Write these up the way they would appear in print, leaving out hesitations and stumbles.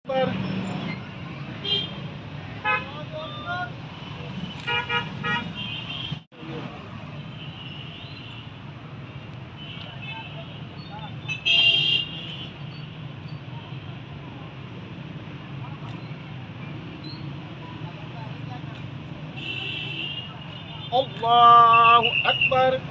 पर अल्लाहु अकबर।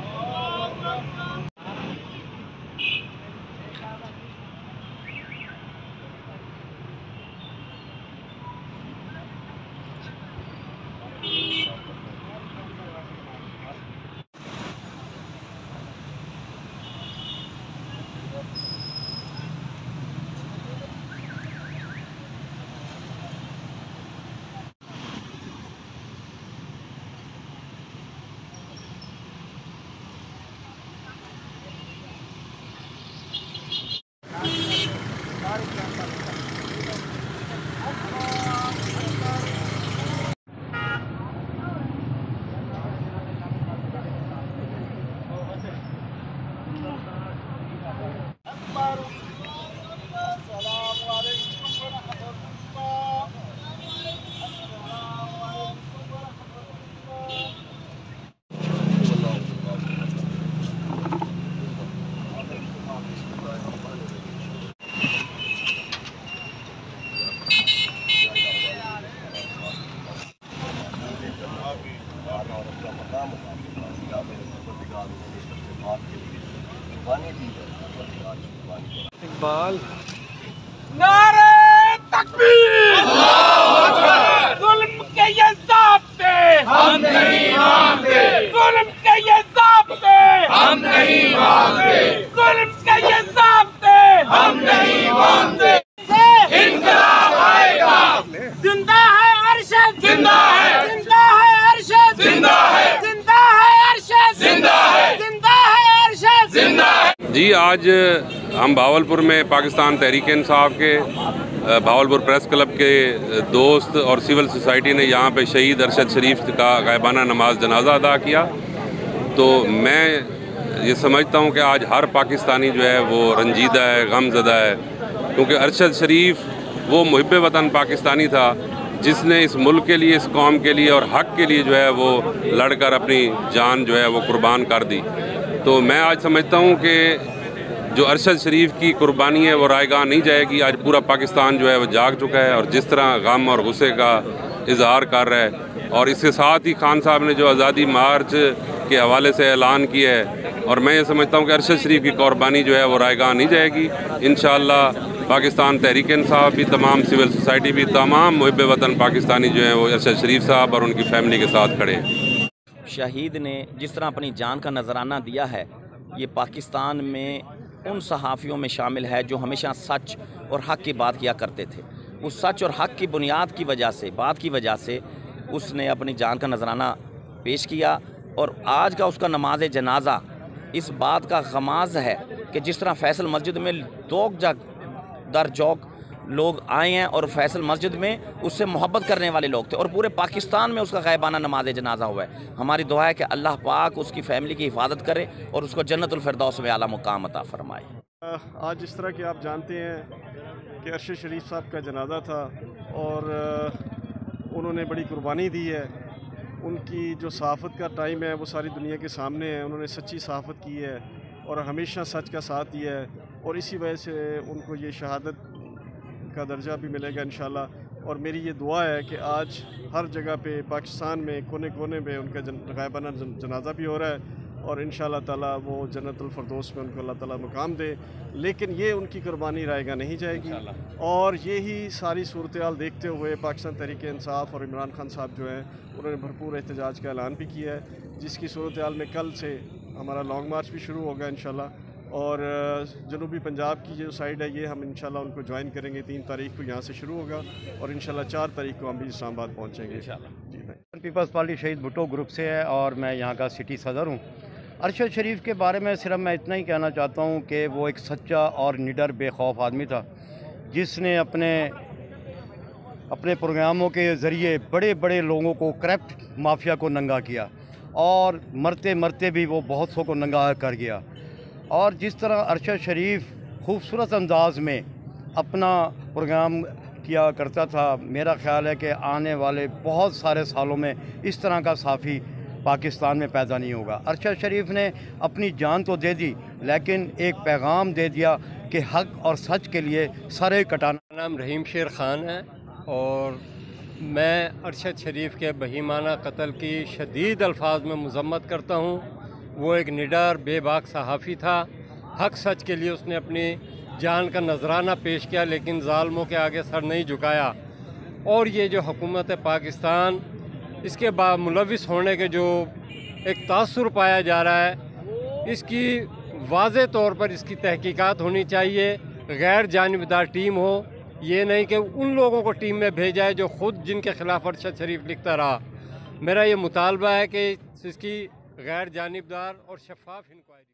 इकबाल नारे तकबीर, जुल्म के ये ज़ाब्ते हम नहीं मानते, जुल्म के ये ज़ाब्ते हम नहीं मानते, जुल्म के ये ज़ाब्ते हम नहीं मानते। इंकलाब आएगा, जिंदा है अरशद, जिंदा है, जिंदा है अरशद, जिंदा है, जिंदा है अरशद, जिंदा है, जिंदा है अरशद, जिंदा है। जी, आज हम भावलपुर में पाकिस्तान तहरीक इंसाफ के भावलपुर प्रेस क्लब के दोस्त और सिविल सोसाइटी ने यहाँ पे शहीद अरशद शरीफ का गायबाना नमाज जनाजा अदा किया। तो मैं ये समझता हूँ कि आज हर पाकिस्तानी जो है वो रंजीदा है, गमज़दा है, क्योंकि अरशद शरीफ वो मुहिब वतन पाकिस्तानी था जिसने इस मुल्क के लिए, इस कौम के लिए और हक़ के लिए जो है वो लड़कर अपनी जान जो है वो कुर्बान कर दी। तो मैं आज समझता हूँ कि जो अरशद शरीफ की कुर्बानी है वो रायगाह नहीं जाएगी। आज पूरा पाकिस्तान जो है वो जाग चुका है और जिस तरह गम और गुस्से का इजहार कर रहा है, और इसके साथ ही खान साहब ने जो आज़ादी मार्च के हवाले से ऐलान किया है, और मैं ये समझता हूँ कि अरशद शरीफ की कुर्बानी जो है वो रायगाह नहीं जाएगी। इंशाअल्लाह पाकिस्तान तहरीक इंसाफ भी, तमाम सिविल सोसाइटी भी, तमाम मुहिब वतन पाकिस्तानी जो है वो अरशद शरीफ साहब और उनकी फैमिली के साथ खड़े हैं। शहीद ने जिस तरह अपनी जान का नजराना दिया है, ये पाकिस्तान में उन सहाफ़ियों में शामिल है जो हमेशा सच और हक़ की बात किया करते थे। उस सच और हक़ की बुनियाद की वजह से, बात की वजह से उसने अपनी जान का नजराना पेश किया, और आज का उसका नमाज जनाजा इस बात का गमाज़ है कि जिस तरह फैसल मस्जिद में दौक दर जौक लोग आए हैं और फैसल मस्जिद में उससे मोहब्बत करने वाले लोग थे, और पूरे पाकिस्तान में उसका गायबाना नमाज जनाजा हुआ है। हमारी दुआ है कि अल्लाह पाक उसकी फ़ैमिली की हिफाजत करे और उसको जन्नतुल फिरदौस में आला मुकाम अता फरमाए। आज जिस तरह कि आप जानते हैं कि अरशद शरीफ साहब का जनाजा था और उन्होंने बड़ी कुर्बानी दी है। उनकी जो सहाफ़त का टाइम है वो सारी दुनिया के सामने है। उन्होंने सच्ची सहाफ़त की है और हमेशा सच का साथ दिया है, और इसी वजह से उनको ये शहादत का दर्जा भी मिलेगा इंशाल्लाह। और मेरी ये दुआ है कि आज हर जगह पे पाकिस्तान में कोने कोने में उनका गायबाना जनाजा भी हो रहा है, और इंशाल्लाह ताला वो जन्नतुल फिरदौस में उनको अल्लाह ताला मुकाम दे। लेकिन ये उनकी कुर्बानी रायगा नहीं जाएगी, और यही सारी सूरत हाल देखते हुए पाकिस्तान तहरीक इंसाफ और इमरान खान साहब जो हैं उन्होंने भरपूर एहतजाज का ऐलान भी किया है, जिसकी सूरत हाल में कल से हमारा लॉन्ग मार्च भी शुरू होगा इंशाल्लाह। और जनूबी पंजाब की जो साइड है ये हम इंशाल्लाह उनको ज्वाइन करेंगे। 3 तारीख को यहाँ से शुरू होगा और इंशाल्लाह 4 तारीख को हम भी इस्लामाबाद पहुँचेंगे इंशाल्लाह। जी भाई। पीपल्स पार्टी शहीद भुट्टो ग्रुप से है और मैं यहाँ का सिटी सदर हूँ। अरशद शरीफ के बारे में सिर्फ मैं इतना ही कहना चाहता हूँ कि वो एक सच्चा और निडर बेखौफ आदमी था, जिसने अपने प्रोग्रामों के ज़रिए बड़े बड़े लोगों को, करप्ट माफिया को नंगा किया, और मरते मरते भी वो बहुत सौ को नंगा कर गया। और जिस तरह अरशद शरीफ खूबसूरत अंदाज में अपना प्रोग्राम किया करता था। मेरा ख़्याल है कि आने वाले बहुत सारे सालों में इस तरह का सहाफ़ी पाकिस्तान में पैदा नहीं होगा। अरशद शरीफ ने अपनी जान तो दे दी, लेकिन एक पैगाम दे दिया कि हक़ और सच के लिए सरे कटाना। मेरा नाम रहीम शेर ख़ान है और मैं अरशद शरीफ के बहीमाना कत्ल की शदीद अल्फाज में मज़म्मत करता हूँ। वो एक निडर बेबाक सहाफ़ी था। हक़ सच के लिए उसने अपनी जान का नजराना पेश किया, लेकिन ज़ालिमों के आगे सर नहीं झुकाया। और ये जो हुकूमत है पाकिस्तान, इसके बाद मुलविस होने के जो एक तासुर पाया जा रहा है, इसकी वाज़े तौर पर इसकी तहकीकात होनी चाहिए। गैर जानिबदार टीम हो, ये नहीं कि उन लोगों को टीम में भेजा है जो ख़ुद जिनके ख़िलाफ़ अरशद शरीफ लिखता रहा। मेरा ये मुतालबा है कि इसकी गैर जानिबदार और शफाफ इंक्वायरी